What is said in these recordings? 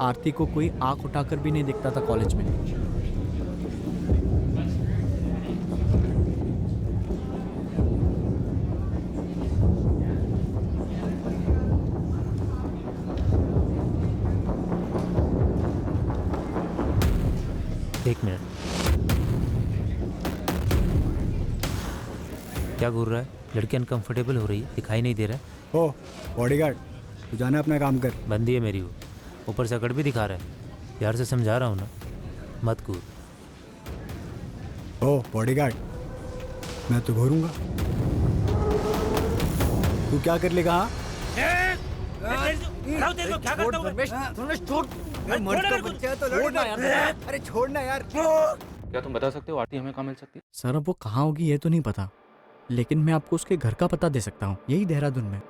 आरती को कोई आंख उठाकर भी नहीं दिखता था कॉलेज में। एक मिनट, क्या घूर रहा है? लड़की अनकंफर्टेबल हो रही है, दिखाई नहीं दे रहा है। ओ बॉडीगार्ड, तू जाना अपना काम कर। बंदी है मेरी वो, ऊपर से अकड़ भी दिखा रहा है। यार से समझा रहा हूँ ना, मत कूद। ओ बॉडीगार्ड, मैं तो घूरूंगा, तू क्या कर लेगा? हाँ अरे छोड़ना यार। क्या तुम बता सकते हो आरती हमें कहाँ मिल सकती है? सर अब वो कहाँ होगी ये तो नहीं पता, लेकिन मैं आपको उसके घर का पता दे सकता हूँ, यही देहरादून में।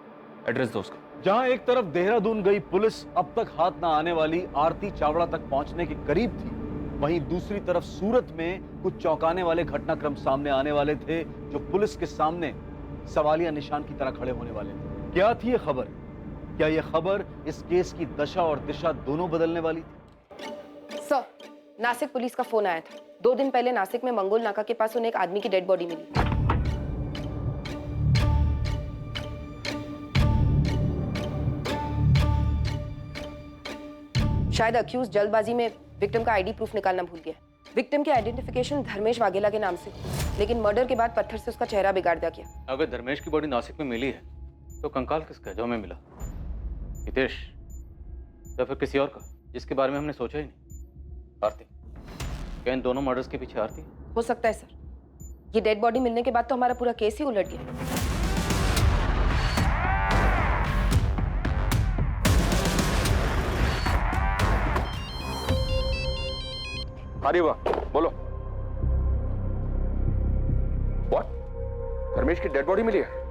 एड्रेस दो उसका। जहां एक तरफ देहरादून गई पुलिस अब तक हाथ ना आने वाली आरती चावड़ा तक पहुंचने के करीब थी, वहीं दूसरी तरफ सूरत में कुछ चौंकाने वाले घटनाक्रम सामने आने वाले थे जो पुलिस के सामने सवालिया निशान की तरह खड़े होने वाले थे। क्या थी ये खबर? क्या ये खबर इस केस की दशा और दिशा दोनों बदलने वाली थी? सर, नासिक पुलिस का फोन आया था। 2 दिन पहले नासिक में मंगोल नाका के पास उन्हें एक आदमी की डेड बॉडी मिली। शायद अक्यूज जल्दबाजी में विक्टिम का आईडी प्रूफ निकालना भूल गया। विक्टिम की आइडेंटिफिकेशन धर्मेश वाघेला के नाम से, लेकिन मर्डर के बाद पत्थर से उसका चेहरा बिगाड़ दिया गया। अगर धर्मेश की बॉडी नासिक में मिली है तो कंकाल किसका है जो हमें मिला? हितेश या फिर किसी और का जिसके बारे में हमने सोचा ही नहीं? आरती, क्या इन दोनों मर्डर्स के पीछे आरती? हो सकता है सर, ये डेड बॉडी मिलने के बाद तो हमारा पूरा केस ही उलट गया। अरे वाह, बोलो। व्हाट? धर्मेश की डेड बॉडी मिली है?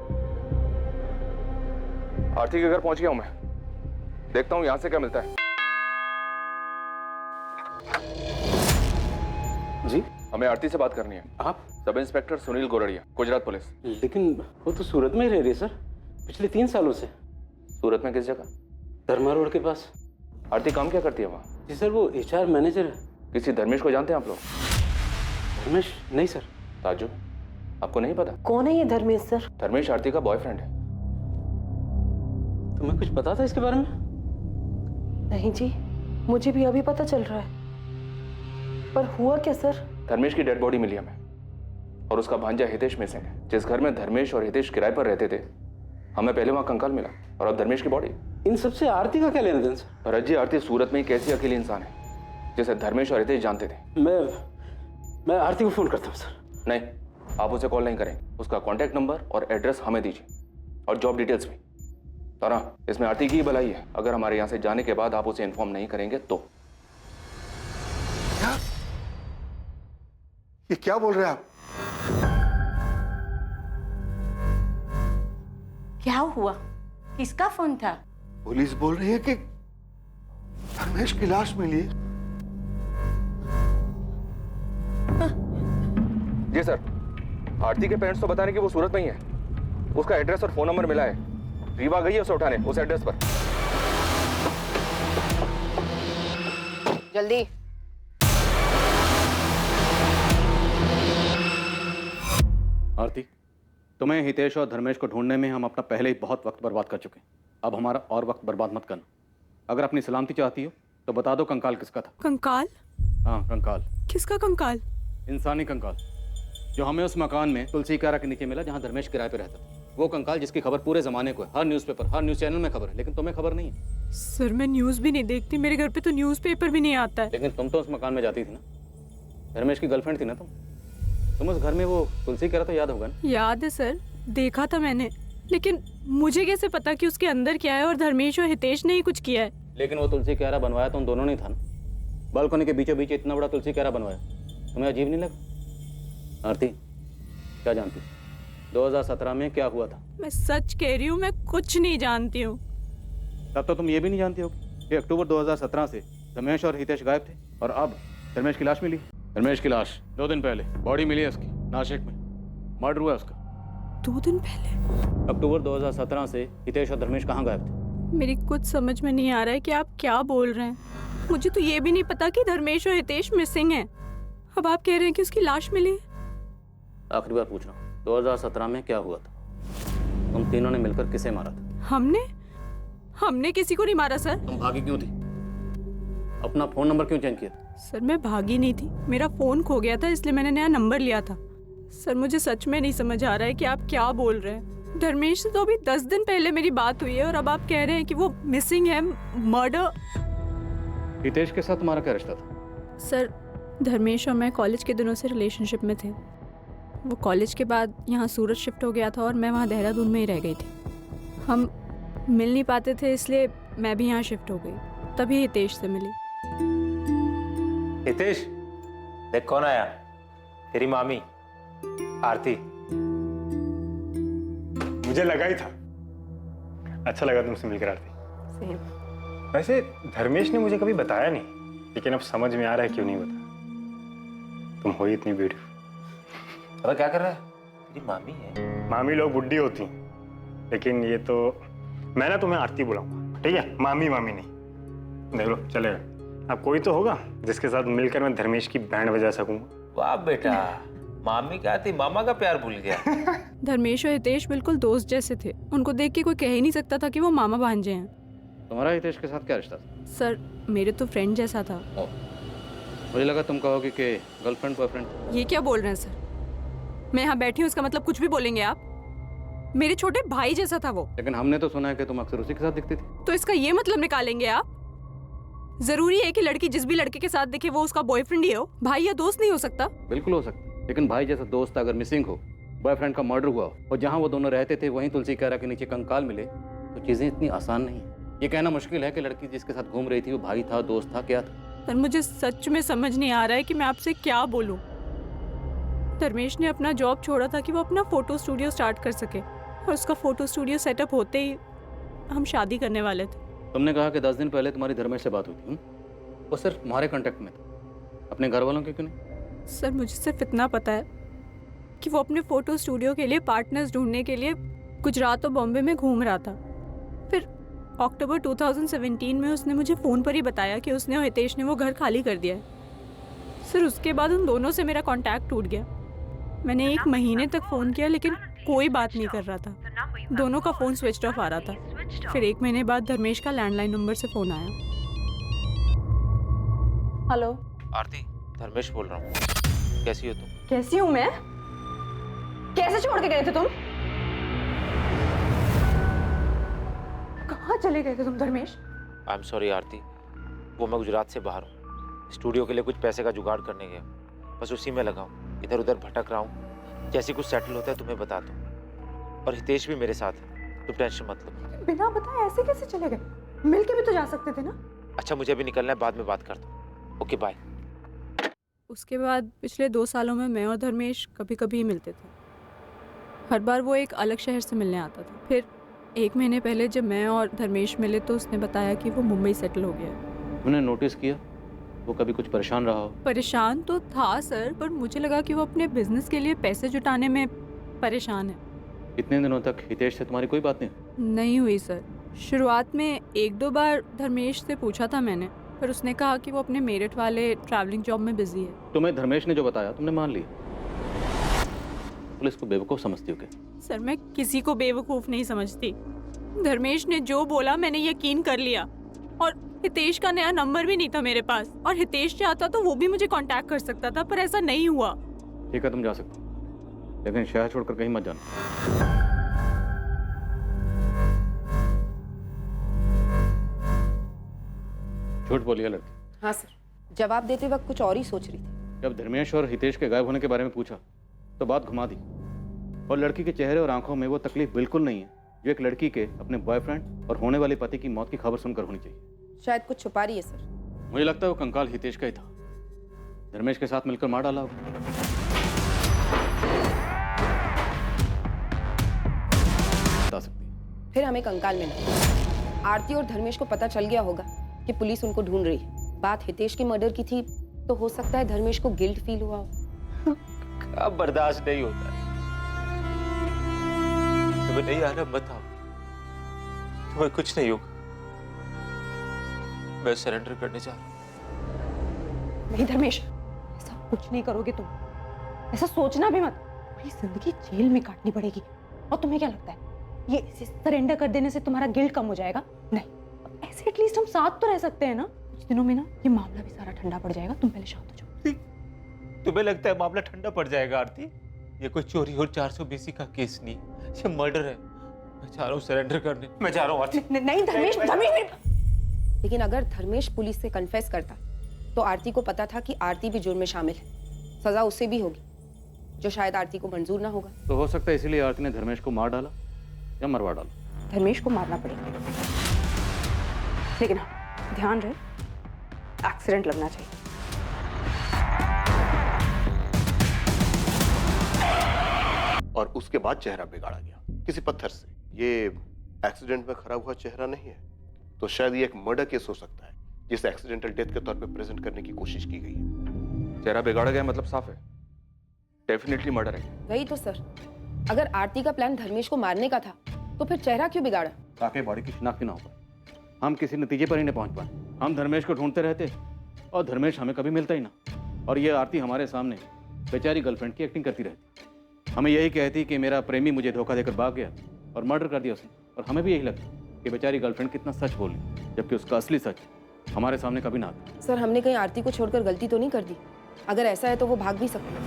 आरती के घर पहुंच गया हूं मैं, देखता हूं यहां से क्या मिलता है। जी, हमें आरती से बात करनी है। आप? Sub inspector Sunil Goradia, Gujarat police. लेकिन वो तो सूरत में ही रह रही सर, पिछले 3 सालों से। सूरत में किस जगह? धर्मा रोड के पास। आरती काम क्या करती है वहाँ? जी सर, वो HR मैनेजर है। किसी धर्मेश को जानते हैं आप लोग? धर्मेश? नहीं सर। ताजू, आपको नहीं पता? कौन है ये धर्मेश सर? धर्मेश आरती का बॉयफ्रेंड है। तुम्हें कुछ पता था इसके बारे में? नहीं जी, मुझे भी अभी पता चल रहा है। पर हुआ क्या सर? धर्मेश की डेड बॉडी मिली हमें, और उसका भांजा हितेश मिसिंग है। जिस घर में धर्मेश और हितेश किराए पर रहते थे, हमें पहले वहाँ कंकाल मिला, और अब धर्मेश की बॉडी। इन सबसे आरती का क्या लेना देना सर? भरत जी, आरती सूरत में एक ऐसी अकेली इंसान है जिसे धर्मेश और हितेश जानते थे। मैं आरती को फोन करता हूँ सर। नहीं, आप उसे कॉल नहीं करेंगे। उसका कॉन्टैक्ट नंबर और एड्रेस हमें दीजिए, और जॉब डिटेल्स भी। तारा, इसमें आरती की ही भलाई है। अगर हमारे यहाँ से जाने के बाद आप उसे इन्फॉर्म नहीं करेंगे तो। ये क्या बोल रहे हैं आप? क्या हुआ? किसका फोन था? पुलिस बोल रही है कि धर्मेश की लाश मिली है। जी सर, आरती के पेरेंट्स तो बता रहे कि वो सूरत में ही है। उसका एड्रेस और फोन नंबर मिला है। रीवा गई है उसे उठाने, उस एड्रेस पर। जल्दी। आरती, तुम्हें हितेश और धर्मेश को ढूंढने में हम अपना पहले ही बहुत वक्त बर्बाद कर चुके हैं। अब हमारा और वक्त बर्बाद मत करना। अगर अपनी सलामती चाहती हो तो बता दो कंकाल किसका था। कंकाल? हाँ, कंकाल। किसका कंकाल? इंसानी कंकाल, जो हमें उस मकान में तुलसी कारा के नीचे मिला जहाँ धर्मेश किराए पे रहता था। वो कंकाल जिसकी खबर पूरे जमाने को है, हर न्यूज़पेपर, हर न्यूज़ चैनल में खबर है, लेकिन तुम्हें खबर नहीं है। सर, मैं न्यूज़ भी नहीं देखती, मेरे घर पे तो न्यूज़पेपर भी नहीं आता है। लेकिन तुम तो उस मकान में जाती थी ना, धर्मेश की गर्लफ्रेंड थी ना तुम उस घर में वो तुलसी कारा तो याद होगा ना? याद है सर, देखा था मैंने, लेकिन मुझे कैसे पता कि उसके अंदर क्या है और धर्मेश और हितेश ने ही कुछ किया है। लेकिन वो तुलसी क्यारा बनवाया तो उन दोनों ने था ना। बालकनी के बीचों बीच इतना बड़ा तुलसी क्यारा बनवाया, तुम्हें अजीब नहीं लगा? आरती, क्या जानती 2017 में क्या हुआ था? मैं सच कह रही हूँ, मैं कुछ नहीं जानती हूँ। तब तो तुम ये भी नहीं जानती हो कि अक्टूबर 2017 से धर्मेश और हितेश गायब थे, और अब धर्मेश की लाश मिली। धर्मेश की लाश 2 दिन पहले बॉडी मिली है उसकी, नासिक में। मर्डर हुआ उसका 2 दिन पहले। अक्टूबर 2017 से हितेश और धर्मेश कहाँ गायब थे? मेरी कुछ समझ में नहीं आ रहा है कि आप क्या बोल रहे हैं। मुझे तो ये भी नहीं पता कि धर्मेश और हितेश मिसिंग हैं। अब आप कह रहे हैं कि उसकी लाश मिली है। आखिरी बार पूछ रहा हूँ, 2017 में क्या हुआ था? तुम तीनों ने मिलकर किसे मारा था? हमने किसी को नहीं मारा सर। तुम भागी क्यों थी? अपना फोन नंबर क्यों चेंज किया? सर मैं भागी नहीं थी, मेरा फोन खो गया था इसलिए मैंने नया नंबर लिया था। सर मुझे सच में नहीं समझ आ रहा है कि आप क्या बोल रहे हैं। धर्मेश से तो अभी 10 दिन पहले मेरी बात हुई है और अब आप कह रहे हैं कि वो मिसिंग है, मर्डर। हितेश के साथ तुम्हारा क्या रिश्ता था? सर धर्मेश और मैं कॉलेज के दिनों से रिलेशनशिप में थे। वो कॉलेज के बाद यहाँ सूरत शिफ्ट हो गया था और मैं वहाँ देहरादून में ही रह गई थी। हम मिल नहीं पाते थे इसलिए मैं भी यहाँ शिफ्ट हो गई, तभी हितेश से मिली। हितेश, देख कौन आया। तेरी मामी आरती। मुझे लगा ही था। अच्छा लगा तुमसे मिलकर आरती। वैसे धर्मेश ने मुझे कभी बताया नहीं, लेकिन अब समझ में आ रहा है क्यों नहीं बताया। तुम हो ही इतनी ब्यूटीफुल। अब क्या कर रहा है? तेरी मामी है। मामी लोग बुड्ढी होती हैं, लेकिन ये तो मैं ना तुम्हें आरती बुलाऊंगा, ठीक है? मामी मामी नहीं। देख लो चलेगा। अब कोई तो होगा जिसके साथ मिलकर मैं धर्मेश की बैंड बजा सकूंगा। वाह बेटा, मामी क्या थी, मामा का प्यार भूल गया। धर्मेश और हितेश बिल्कुल दोस्त जैसे थे। उनको देख के कोई कह ही नहीं सकता था कि वो मामा भांजे हैं। तुम्हारा हितेश के साथ क्या रिश्ता था? सर मेरे तो फ्रेंड जैसा था। मुझे लगा तुम कहोगे कि गर्लफ्रेंड बॉयफ्रेंड। ये क्या बोल रहे हैं सर? मैं यहाँ बैठी हूँ, इसका मतलब कुछ भी बोलेंगे आप? मेरे छोटे भाई जैसा था वो। लेकिन हमने तो सुना है कि तुम अक्सर उसी के साथ दिखती थी। तो इसका ये मतलब निकालेंगे आप? जरूरी है कि लड़की जिस भी लड़के के साथ दिखे वो उसका बॉयफ्रेंड ही हो? भाई या दोस्त नहीं हो सकता? बिल्कुल हो सकता, लेकिन भाई जैसा दोस्त अगर मिसिंग हो, बॉयफ्रेंड का मर्डर हुआ और जहाँ वो दोनों रहते थे वहीं तुलसी कैरा के नीचे कंकाल मिले, तो चीजें इतनी आसान नहीं है। ये कहना मुश्किल है कि लड़की जिसके साथ घूम रही थी वो भाई था, दोस्त था, क्या था? सर मुझे सच में समझ नहीं आ रहा है कि मैं आपसे क्या बोलूं। धर्मेश ने अपना जॉब छोड़ा था कि वो अपना फोटो स्टूडियो स्टार्ट कर सके, और उसका फोटो स्टूडियो सेटअप होते ही हम शादी करने वाले थे। तुमने कहा कि 10 दिन पहले तुम्हारी धर्मेश से बात हुई थी। वो सिर्फ तुम्हारे कांटेक्ट में था, अपने घर वालों के क्यों नहीं? सर मुझे सिर्फ इतना पता है कि वो अपने फोटो स्टूडियो के लिए पार्टनर्स ढूंढने के लिए गुजरात और बॉम्बे में घूम रहा था। फिर अक्टूबर 2017 में उसने मुझे फ़ोन पर ही बताया कि उसने और हितेश ने वो घर खाली कर दिया है। सर उसके बाद उन दोनों से मेरा कांटेक्ट टूट गया। मैंने 1 महीने तक फ़ोन किया लेकिन कोई बात नहीं कर रहा था। दोनों का फ़ोन स्विच ऑफ आ रहा था। फिर 1 महीने बाद धर्मेश का लैंडलाइन नंबर से फ़ोन आया। हेलो आरती, धर्मेश बोल रहा हूँ। कैसी हो तुम? कैसी हूँ मैं? कैसे छोड़ के गए थे तुम? कहाँ चले गए थे तुम धर्मेश? आई एम सॉरी आरती, वो मैं गुजरात से बाहर हूँ। स्टूडियो के लिए कुछ पैसे का जुगाड़ करने गया, बस उसी में लगा हूँ। इधर उधर भटक रहा हूँ। जैसे कुछ सेटल होता है तुम्हें बताता हूँ। और हितेश भी मेरे साथ है, तुम टेंशन मत लो। बिना बताए ऐसे कैसे चले गए? मिल के भी तो जा सकते थे ना? अच्छा मुझे भी निकलना है, बाद में बात करता हूँ। Okay bye. उसके बाद पिछले 2 सालों में मैं और धर्मेश कभी कभी ही मिलते थे। हर बार वो एक अलग शहर से मिलने आता था। फिर 1 महीने पहले जब मैं और धर्मेश मिले तो उसने बताया कि वो मुंबई सेटल हो गया है। तुमने नोटिस किया वो कभी कुछ परेशान रहा हो? परेशान तो था सर, पर मुझे लगा कि वो अपने बिजनेस के लिए पैसे जुटाने में परेशान है। इतने दिनों तक हितेश से तुम्हारी कोई बात नहीं हुई सर। शुरुआत में 1-2 बार धर्मेश से पूछा था मैंने, पर उसने कहा कि वो अपने मेरिट वाले ट्रैवलिंग जॉब में बिजी है। तुम्हें धर्मेश ने जो बताया तुमने मान लिया? पुलिस को बेवकूफ समझती हो क्या? सर मैं किसी को बेवकूफ नहीं समझती। धर्मेश ने जो बोला मैंने यकीन कर लिया। और हितेश का नया नंबर भी नहीं था मेरे पास, और हितेश चाहता तो वो भी मुझे कांटेक्ट कर सकता था, पर ऐसा नहीं हुआ। ठीक है तुम जा सकते हो, लेकिन शहर छोड़कर कहीं मत जाना। झूठ बोलिए लड़की। हाँ सर, जवाब देते वक्त कुछ और ही सोच रही थी। जब धर्मेश और हितेश के गायब होने के बारे में पूछा तो बात घुमा दी, और लड़की के चेहरे और आंखों में वो तकलीफ बिल्कुल नहीं है जो एक लड़की के अपने बॉयफ्रेंड और होने वाले पति की मौत की खबर सुनकर होनी चाहिए। शायद कुछ छुपा रही है सर। मुझे लगता है वो कंकाल हितेश का ही था, धर्मेश के साथ मिलकर मार डाला होगा। बता सकती है। फिर हमें कंकाल मिला। आरती और धर्मेश को पता चल गया होगा कि पुलिस उनको ढूंढ रही है। बात हितेश के मर्डर की थी तो हो सकता है धर्मेश को गिल्ट फील हुआ हो। अब बर्दाश्त नहीं होता है। तुम्हें नहीं आना मत आओ, तुम्हें कुछ नहीं होगा। मैं सरेंडर करने जा रहा हूँ। नहीं धर्मेश, ऐसा कुछ नहीं करोगे तुम, ऐसा सोचना भी मत। पूरी जिंदगी जेल में काटनी पड़ेगी। और तुम्हें क्या लगता है ये सरेंडर कर देने से तुम्हारा गिल्ट कम हो जाएगा? नहीं, ऐसे एटलीस्ट हम साथ तो रह सकते हैं ना। कुछ दिनों में ना ये मामला भी सारा ठंडा पड़ जाएगा। तुम पहले शांत हो जाओ। तुम्हें लगता है मामला ठंडा पड़ जाएगा आरती? ये कोई चोरी और 420 का केस नहीं, ये मर्डर है। मैं चाह रहा हूँ सरेंडर करने, मैं चाह रहा हूँ आरती। नहीं धर्मेश, लेकिन अगर धर्मेश पुलिस से कन्फेस करता तो आरती को पता था कि आरती भी जुर्म में शामिल है, सजा उससे भी होगी, जो शायद आरती को मंजूर ना होगा। तो हो सकता है इसीलिए आरती ने धर्मेश को मार डाला या मरवा डाला। धर्मेश को मारना पड़ेगा, लेकिन हाँ ध्यान रहे एक्सीडेंट लगना चाहिए। और उसके बाद चेहरा बिगाड़ा गया किसी पत्थर से। ये एक्सीडेंट में खराब हुआ चेहरा नहीं है, तो शायद ये एक मर्डर केस हो सकता है जिसे एक्सीडेंटल डेथ के तौर पे प्रेजेंट करने की कोशिश की गई है। चेहरा बिगाड़ा गया मतलब साफ है, डेफिनेटली मर्डर है। वही तो सर, अगर आरती का प्लान धर्मेश को मारने का था तो फिर चेहरा क्यों बिगाड़ा? ताकि बॉडी की शिनाख्त ना हो पाए, हम किसी नतीजे पर ही नहीं पहुंच पाए। हम धर्मेश को ढूंढते रहते और धर्मेश हमें कभी मिलता ही ना। और ये आरती हमारे सामने बेचारी गर्लफ्रेंड की एक्टिंग करती रहती, हमें यही कहती कि मेरा प्रेमी मुझे धोखा देकर भाग गया और मर्डर कर दिया उसने। और हमें भी यही लगता कि बेचारी गर्लफ्रेंड कितना सच बोली, जबकि उसका असली सच हमारे सामने कभी ना आता। सर हमने कहीं आरती को छोड़कर गलती तो नहीं कर दी? अगर ऐसा है तो वो भाग भी सकती है।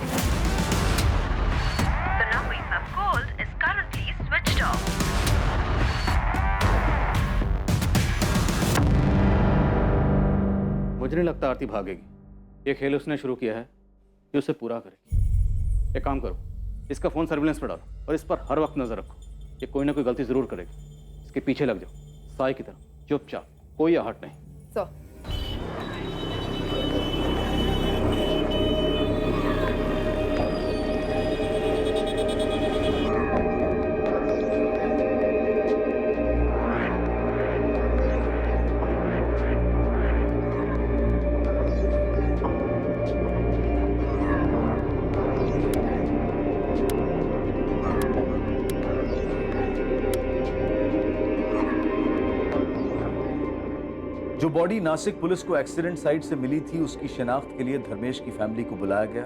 मुझे नहीं लगता आरती भागेगी। ये खेल उसने शुरू किया है, ये उसे पूरा करेगी। एक काम करो, इसका फोन सर्विलेंस पर डालो और इस पर हर वक्त नजर रखो। ये कोई ना कोई गलती जरूर करेगी, इसके पीछे लग जाओ साई की तरह, चुपचाप, कोई आहट नहीं। सर जो बॉडी नासिक पुलिस को एक्सीडेंट साइट से मिली थी, उसकी शिनाख्त के लिए धर्मेश की फैमिली को बुलाया गया।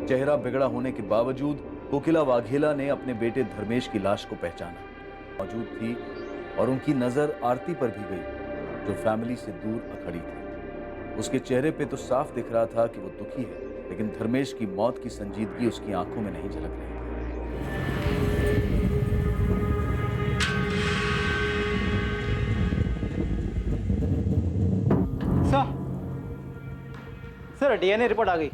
चेहरा बिगड़ा होने के बावजूद कोकिला वाघेला ने अपने बेटे धर्मेश की लाश को पहचाना। मौजूद थी और उनकी नजर आरती पर भी गई, जो फैमिली से दूर खड़ी थी। उसके चेहरे पे तो साफ दिख रहा था कि वो दुखी है, लेकिन धर्मेश की मौत की संजीदगी उसकी आंखों में नहीं झलक रही थी। सर डीएनए रिपोर्ट आ गई।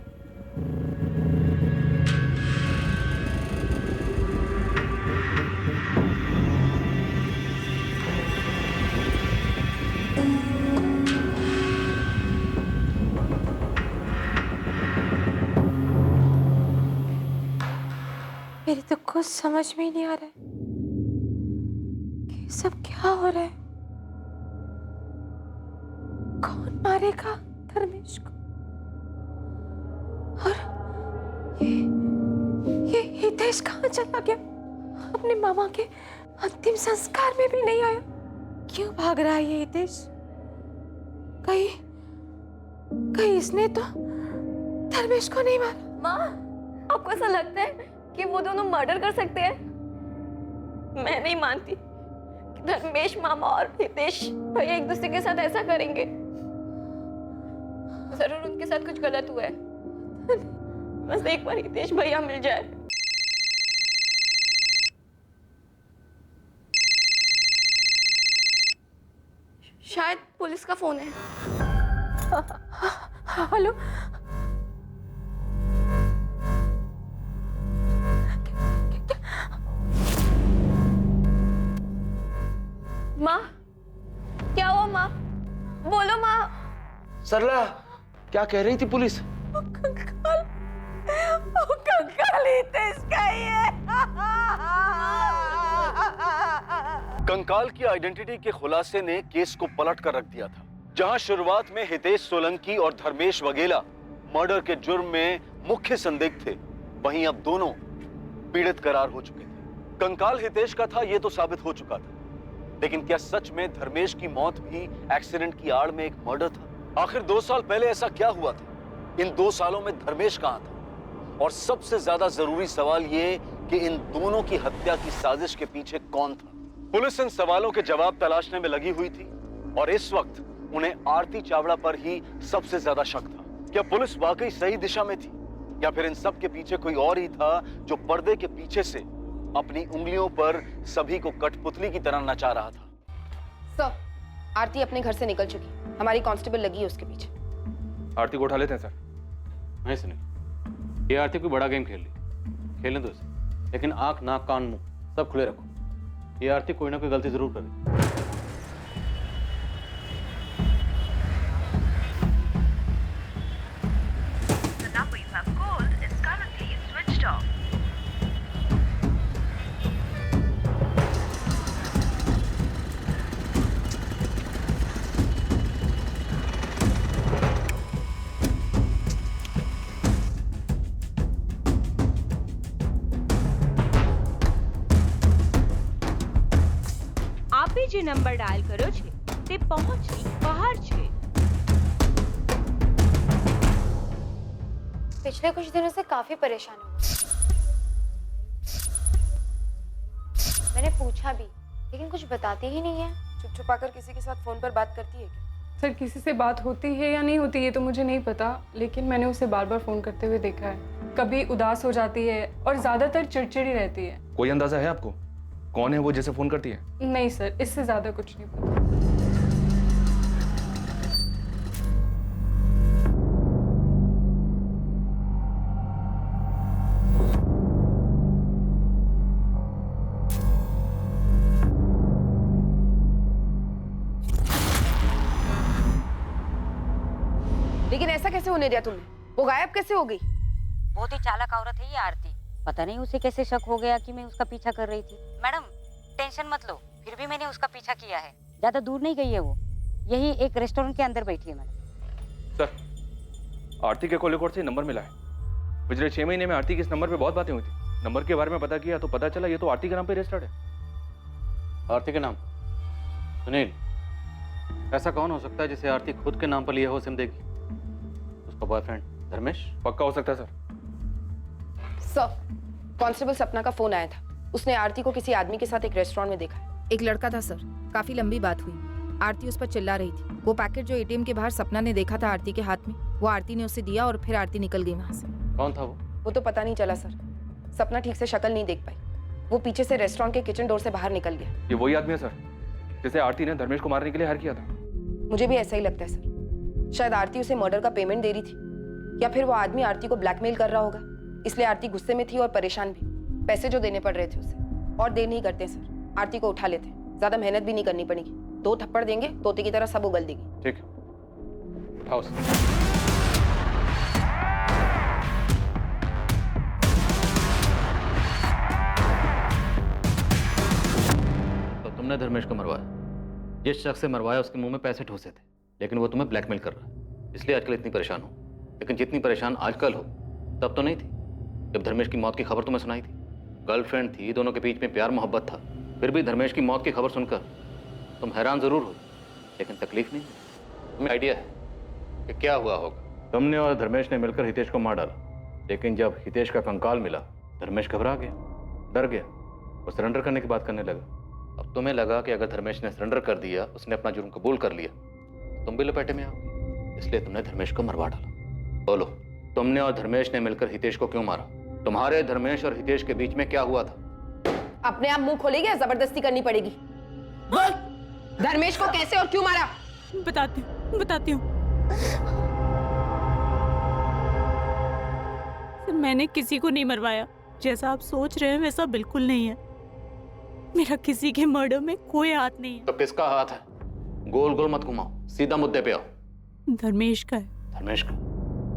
मेरी तो कुछ समझ में ही नहीं आ रहा है कि सब क्या हो रहा है। कौन मारेगा धर्मेश को? और ये हितेश कहाँ चला गया? अपने मामा के अंतिम संस्कार में भी नहीं आया। क्यों भाग रहा है ये हितेश? कहीं इसने तो धर्मेश को नहीं मारा? माँ, आपको ऐसा लगता है कि वो दोनों मर्डर कर सकते हैं? मैं नहीं मानती कि धर्मेश मामा और हितेश भैया एक दूसरे के साथ ऐसा करेंगे। जरूर उनके साथ कुछ गलत हुआ है। बस एक बार हितेश भैया मिल जाए। शायद पुलिस का फोन है। हेलो, माँ, क्या हुआ माँ? बोलो माँ। सरला, क्या कह रही थी पुलिस? कंकाल हितेश का ही है। कंकाल की आइडेंटिटी के खुलासे ने केस को पलट कर रख दिया था। जहां शुरुआत में हितेश सोलंकी और धर्मेश वाघेला मर्डर के जुर्म में मुख्य संदिग्ध थे, वहीं अब दोनों पीड़ित करार हो चुके थे। कंकाल हितेश का था, यह तो साबित हो चुका था, लेकिन क्या सच में धर्मेश की मौत भी एक्सीडेंट की आड़ में एक मर्डर था? आखिर 2 साल पहले ऐसा क्या हुआ था? इन 2 सालों में धर्मेश कहां था? और सबसे ज्यादा जरूरी सवाल ये कि इन दोनों की हत्या की साजिश के पीछे कौन था? पुलिस इन सवालों के जवाब तलाशने में लगी हुई थी और इस वक्त उन्हें आरती चावड़ा पर ही सबसे ज्यादा शक था। क्या पुलिस वाकई सही दिशा में थी या फिर इन सब के पीछे कोई और ही था जो पर्दे के पीछे से अपनी उंगलियों पर सभी को कठपुतली की तरह नचा रहा था? सर, आरती अपने घर से निकल चुकी, हमारी कांस्टेबल लगी है उसके पीछे। आरती को उठा लेते हैं सर। नहीं सुनिए, ये आरती कोई बड़ा गेम खेल ली, खेलने दो इसे, लेकिन आंख नाक कान मुंह सब खुले रखो। ये आरती कोई ना कोई गलती जरूर करे। જે નંબર ડાયલ કર્યો છે તે પહોંચની બહાર છે। पिछले कुछ दिनों से काफी परेशान हूँ। मैंने पूछा भी लेकिन कुछ बताती ही नहीं है। चुप छुपाकर किसी के साथ फोन पर बात करती है क्या? सर, किसी से बात होती है या नहीं होती ये तो मुझे नहीं पता, लेकिन मैंने उसे बार बार फोन करते हुए देखा है। कभी उदास हो जाती है और ज्यादातर चिड़चिड़ी रहती है। कोई अंदाजा है आपको कौन है वो जिसे फोन करती है? नहीं सर, इससे ज्यादा कुछ नहीं पता। लेकिन ऐसा कैसे होने दिया तुमने? वो गायब कैसे हो गई? बहुत ही चालाक औरत है ये आरती। पता नहीं उसे कैसे शक हो गया कि मैं उसका पीछा कर रही थी। मैडम टेंशन मत लो, फिर भी मैंने उसका पीछा किया है। ज्यादा दूर नहीं गई है वो, यही एक रेस्टोरेंट के अंदर बैठी है मैडम। सर, आरती के कॉल रिकॉर्ड से नंबर मिला है। पिछले 6 महीने में आरती के इस नंबर पे बहुत बातें हुई थी। नंबर के बारे में पता किया तो पता चला ये तो आरती के नाम पे रजिस्टर्ड है। आरती के नाम? सुनील, ऐसा कौन हो सकता है जिसे आरती खुद के नाम पर लिया हो सिम देगी? उसका बॉयफ्रेंड धर्मेश? पक्का हो सकता है सर। सर, कांस्टेबल सपना का फोन आया था। उसने आरती को किसी आदमी के साथ एक रेस्टोरेंट में देखा। एक लड़का था सर, काफी लंबी बात हुई। आरती उस पर चिल्ला रही थी। वो पैकेट जो एटीएम के बाहर सपना ने देखा था आरती के हाथ में, वो आरती ने उसे दिया और फिर आरती निकल गई वहां से। कौन था वो? वो तो पता नहीं चला सर। सपना ठीक से शक्ल नहीं देख पाई। वो पीछे से रेस्टोरेंट के किचन डोर से बाहर निकल गया। ये वही आदमी है सर जिसे आरती ने धर्मेश को मारने के लिए हायर किया था। मुझे भी ऐसा ही लगता है सर। शायद आरती उसे मर्डर का पेमेंट दे रही थी या फिर वो आदमी आरती को ब्लैकमेल कर रहा होगा, इसलिए आरती गुस्से में थी और परेशान भी। पैसे जो देने पड़ रहे थे उसे। और देर नहीं करते सर, आरती को उठा लेते। ज्यादा मेहनत भी नहीं करनी पड़ेगी। 2 थप्पड़ देंगे, तोते की तरह सब उगल देगी। ठीक है, उठाओ सर। तो तुमने धर्मेश को मरवाया। जिस शख्स से मरवाया उसके मुंह में पैसे ठूसे थे, लेकिन वो तुम्हें ब्लैकमेल कर रहा है, इसलिए आजकल इतनी परेशान हो। लेकिन जितनी परेशान आजकल हो तब तो नहीं थी जब धर्मेश की मौत की खबर तुम्हें सुनाई थी। गर्लफ्रेंड थी, दोनों के बीच में प्यार मोहब्बत था, फिर भी धर्मेश की मौत की खबर सुनकर तुम हैरान जरूर हो, लेकिन तकलीफ नहीं। तुम्हें आइडिया है कि क्या हुआ होगा? तुमने और धर्मेश ने मिलकर हितेश को मार डाला, लेकिन जब हितेश का कंकाल मिला धर्मेश घबरा गया, डर गया, वो सरेंडर करने की बात करने लगा। अब तुम्हें लगा कि अगर धर्मेश ने सरेंडर कर दिया, उसने अपना जुर्म कबूल कर लिया, तो तुम भी लपेटे में आओगे, इसलिए तुमने धर्मेश को मरवा डाला। बोलो, तुमने और धर्मेश ने मिलकर हितेश को क्यों मारा? तुम्हारे धर्मेश और हितेश के बीच में क्या हुआ था? अपने आप मुंह खोलेगी या जबरदस्ती करनी पड़ेगी? बोल, धर्मेश को कैसे और क्यों मारा? बताती हूँ। मैंने किसी को नहीं मरवाया। जैसा आप सोच रहे हैं वैसा बिल्कुल नहीं है। मेरा किसी के मर्डर में कोई हाथ नहीं है। तो किसका हाथ है? गोल गोल मत घुमाओ, सीधा मुद्दे पे आओ। धर्मेश का है। धर्मेश का?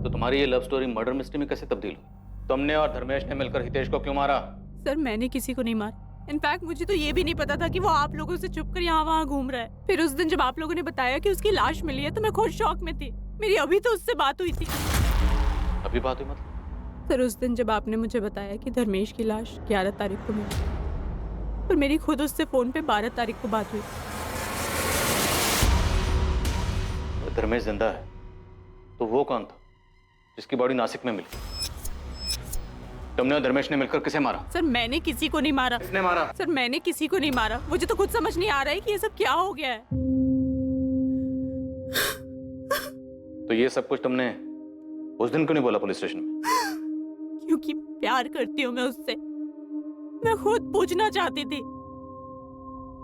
तो तुम्हारी ये लव स्टोरी मर्डर मिस्ट्री में कैसे तब्दील हुई? तुमने और धर्मेश ने मिलकर हितेश को क्यों मारा? सर, मैंने किसी को नहीं मारा। इनफैक्ट मुझे तो ये भी नहीं पता था कि वो आप लोगों से छुपकर यहाँ वहाँ घूम रहा है। फिर उस दिन जब आप लोगों ने बताया कि उसकी लाश मिली है तो मैं खुद शॉक में थी। मेरी अभी तो उससे बात हुई थी। अभी बात हुई मतलब? सर, उस दिन जब आपने मुझे बताया कि धर्मेश की लाश 11 तारीख को मिली, और मेरी खुद उससे फोन पे 12 तारीख को बात हुई। धर्मेश जिंदा है? तो वो कौन था जिसकी बॉडी नासिक में मिली? तुमने और धर्मेश ने मिलकर किसे मारा? सर मैंने किसी को नहीं मारा। किसने मारा? सर मैंने किसी को नहीं मारा। मुझे तो खुद समझ नहीं आ रहा है कि ये सब क्या हो गया है। तो ये सब कुछ तुमने उस दिन क्यों नहीं बोला पुलिस स्टेशन में? क्योंकि प्यार करती हूँ मैं उससे। मैं खुद पूछना चाहती थी,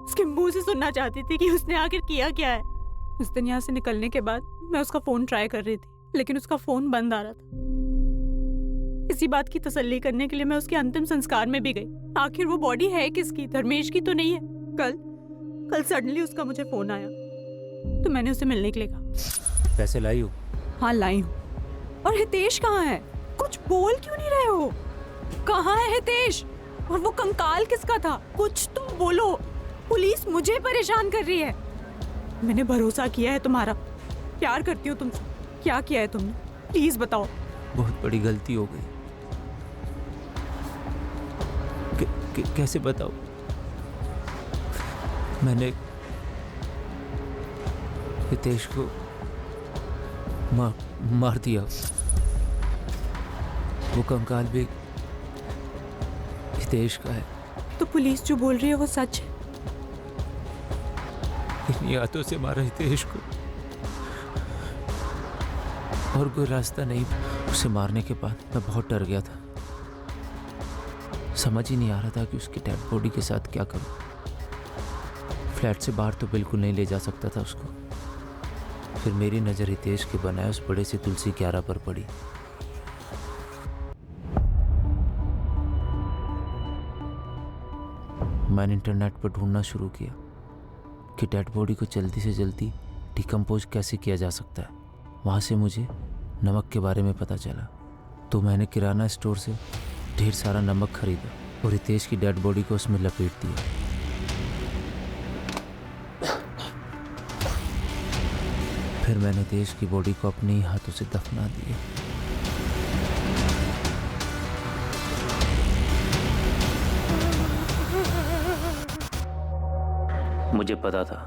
उसके मुंह से सुनना चाहती थी कि उसने आखिर किया क्या है। उस दिन यहाँ से निकलने के बाद मैं उसका फोन ट्राई कर रही थी, लेकिन उसका फोन बंद आ रहा था। इसी बात की तसल्ली करने के लिए मैं उसके अंतिम संस्कार में भी गई। आखिर वो बॉडी है किसकी? धर्मेश की तो नहीं है। कल सडनली उसका मुझे फोन आया, तो मैंने उसे मिलने के लिए कहा। पैसे लाई हो? हाँ लाई हूँ। और हितेश कहाँ है? कुछ बोल क्यों नहीं रहे हो? कहाँ है हितेश? और वो कंकाल किसका था? कुछ तो बोलो। पुलिस मुझे परेशान कर रही है। मैंने भरोसा किया है तुम्हारा, प्यार करती हूँ तुमसे। क्या किया है तुमने? प्लीज बताओ। बहुत बड़ी गलती हो गई। कैसे बताओ? मैंने हितेश को मार दिया। वो कंकाल भी हितेश का है। तो पुलिस जो बोल रही है वो सच है? इन्हीं हाथों से मारा हितेश को, और कोई रास्ता नहीं। उसे मारने के बाद मैं बहुत डर गया था। समझ ही नहीं आ रहा था कि उसकी डेड बॉडी के साथ क्या करूं। फ्लैट से बाहर तो बिल्कुल नहीं ले जा सकता था उसको। फिर मेरी नज़र हितेश के बनाए उस बड़े से तुलसी क्यारा पर पड़ी। मैंने इंटरनेट पर ढूंढना शुरू किया कि डेड बॉडी को जल्दी से जल्दी डिकम्पोज कैसे किया जा सकता है। वहाँ से मुझे नमक के बारे में पता चला, तो मैंने किराना स्टोर से ढेर सारा नमक खरीदा और हितेश की डेड बॉडी को उसमें लपेट दिया। फिर मैंने हितेश की बॉडी को अपने ही हाथों से दफना दिया। मुझे पता था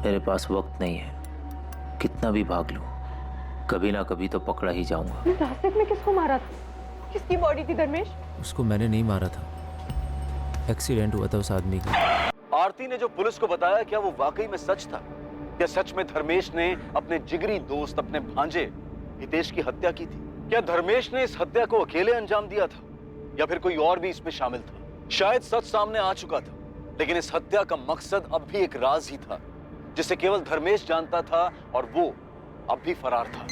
मेरे पास वक्त नहीं है। कितना भी भाग लूं, कभी ना कभी तो पकड़ा ही जाऊंगा। नासिक में किसको मारा था? किसकी बॉडी थी धर्मेश? उसको मैंने नहीं मारा था, एक्सीडेंट हुआ था उस आदमी का। आरती ने जो पुलिस को बताया, क्या वो वाकई में सच था? क्या सच में धर्मेश ने अपने जिगरी दोस्त, अपने भांजे हितेश की हत्या की थी? क्या धर्मेश ने इस हत्या को अकेले अंजाम दिया था, या फिर कोई और भी इसमें शामिल था? शायद सच सामने आ चुका था, लेकिन इस हत्या का मकसद अब भी एक राज ही था, जिसे केवल धर्मेश जानता था, और वो अब भी फरार था।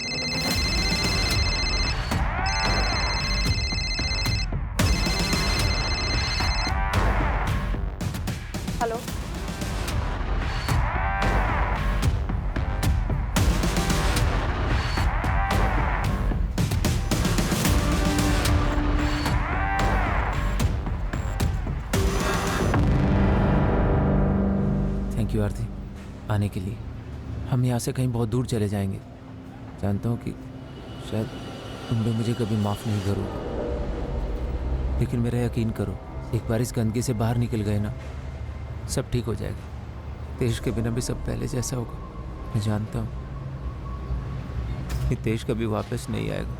हेलो, थैंक यू आरती आने के लिए। हम यहाँ से कहीं बहुत दूर चले जाएंगे। जानता हूँ कि शायद तुम लोग मुझे कभी माफ़ नहीं करोगे, लेकिन मेरा यकीन करो, एक बार इस गंदगी से बाहर निकल गए ना, सब ठीक हो जाएगा। तेज के बिना भी सब पहले जैसा होगा। मैं जानता हूँ कि तेज कभी वापस नहीं आएगा,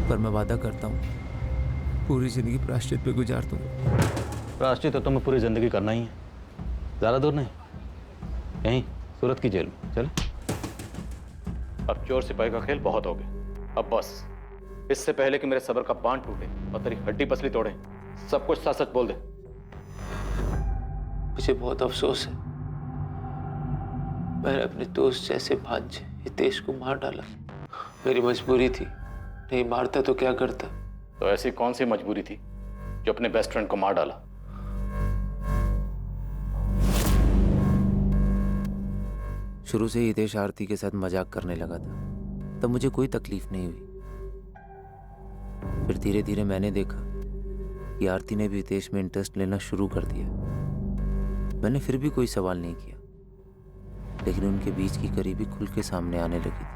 पर मैं वादा करता हूँ पूरी ज़िंदगी प्रायश्चित पे गुजार दूँगा। प्रायश्चित तो तुम्हें पूरी जिंदगी करना ही है, ज़्यादा दूर नहीं, यहीं सूरत की जेल में। चले, अब चोर सिपाही का खेल बहुत हो गया। अब बस, इससे पहले कि मेरे सब्र का बांध टूटे और तेरी हड्डी पसली तोड़े, सब कुछ सच सच बोल दे। मुझे बहुत अफसोस है, मैंने अपने दोस्त जैसे भांजे हितेश को मार डाला। मेरी मजबूरी थी, नहीं मारता तो क्या करता। तो ऐसी कौन सी मजबूरी थी जो अपने बेस्ट फ्रेंड को मार डाला? शुरू से ही हितेश आरती के साथ मजाक करने लगा था, तब मुझे कोई तकलीफ नहीं हुई। फिर धीरे धीरे मैंने देखा कि आरती ने भी हितेश में इंटरेस्ट लेना शुरू कर दिया। मैंने फिर भी कोई सवाल नहीं किया, लेकिन उनके बीच की करीबी खुल के सामने आने लगी थी।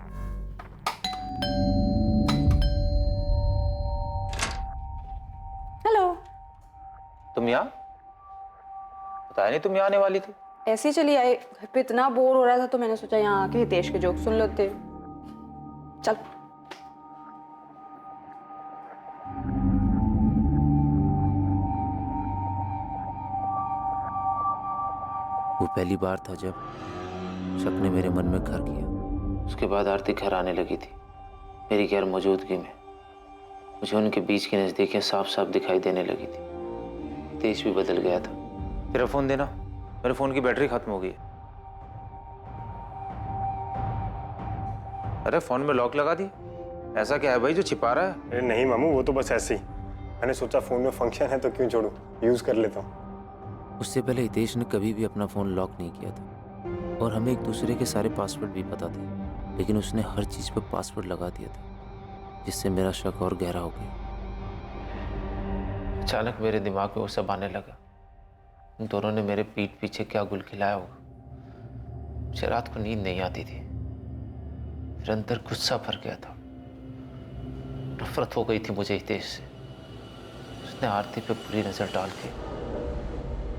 हेलो, तुम यहाँ? बताया नहीं तुम यहाँ आने वाली थी। ऐसे ही चली आई, घर पे इतना बोर हो रहा था तो मैंने सोचा यहाँ आके हितेश के जोक सुन लेते। चल। वो पहली बार था जब शक ने मेरे मन में घर किया। उसके बाद आरती घर आने लगी थी मेरी गैर मौजूदगी में। मुझे उनके बीच की नजदीकियां साफ साफ दिखाई देने लगी थी। तेज भी बदल गया था। तेरा फोन देना, मेरे फोन की बैटरी खत्म हो गई है। अरे फोन में लॉक लगा दी, ऐसा क्या है भाई जो छिपा रहा है? अरे नहीं मामू, वो तो बस ऐसे ही। मैंने सोचा फोन में फंक्शन है तो क्यों छोड़ूं, यूज कर लेता हूँ। उससे पहले हितेश ने कभी भी अपना फोन लॉक नहीं किया था और हमें एक दूसरे के सारे पासवर्ड भी पता थे, लेकिन उसने हर चीज पर पासवर्ड लगा दिया था, जिससे मेरा शक और गहरा हो गया। अचानक मेरे दिमाग में वो सब आने लगा। उन दोनों ने मेरे पीठ पीछे क्या गुल खिलाया होगा। मुझे रात को नींद नहीं आती थी। फिर अंदर गुस्सा भर गया था। नफरत हो गई थी मुझे हितेश से। उसने आरती पे बुरी नजर डाल के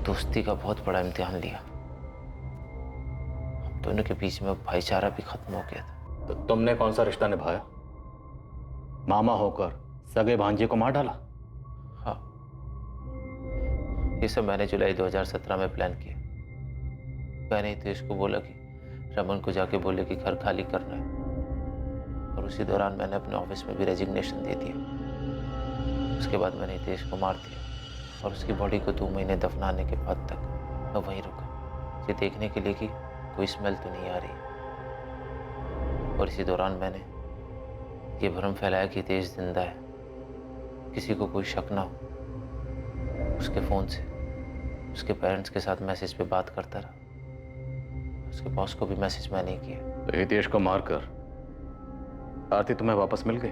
दोस्ती का बहुत बड़ा इम्तिहान लिया। हम दोनों के बीच में भाईचारा भी खत्म हो गया था। तो तुमने कौन सा रिश्ता निभाया? मामा होकर सगे भांजे को मार डाला? हाँ, ये सब मैंने जुलाई 2017 में प्लान किया। मैंने हितेश को बोला कि रमन को जाके बोले कि घर खाली करना है, और उसी दौरान मैंने अपने ऑफिस में भी रेजिग्नेशन दे दिया। उसके बाद मैंने हितेश को मार दिया और उसकी बॉडी को 2 महीने दफनाने के बाद तक मैं वहीं रुका, ये देखने के लिए कि कोई स्मेल तो नहीं आ रही। और इसी दौरान मैंने ये भ्रम फैलाया कि हितेश जिंदा है, किसी को कोई शक ना हो। उसके फ़ोन से उसके पेरेंट्स के साथ मैसेज पे बात करता रहा। उसके बॉस को भी मैसेज मैंने किया। तो हितेश को मारकर आरती तुम्हें वापस मिल गई?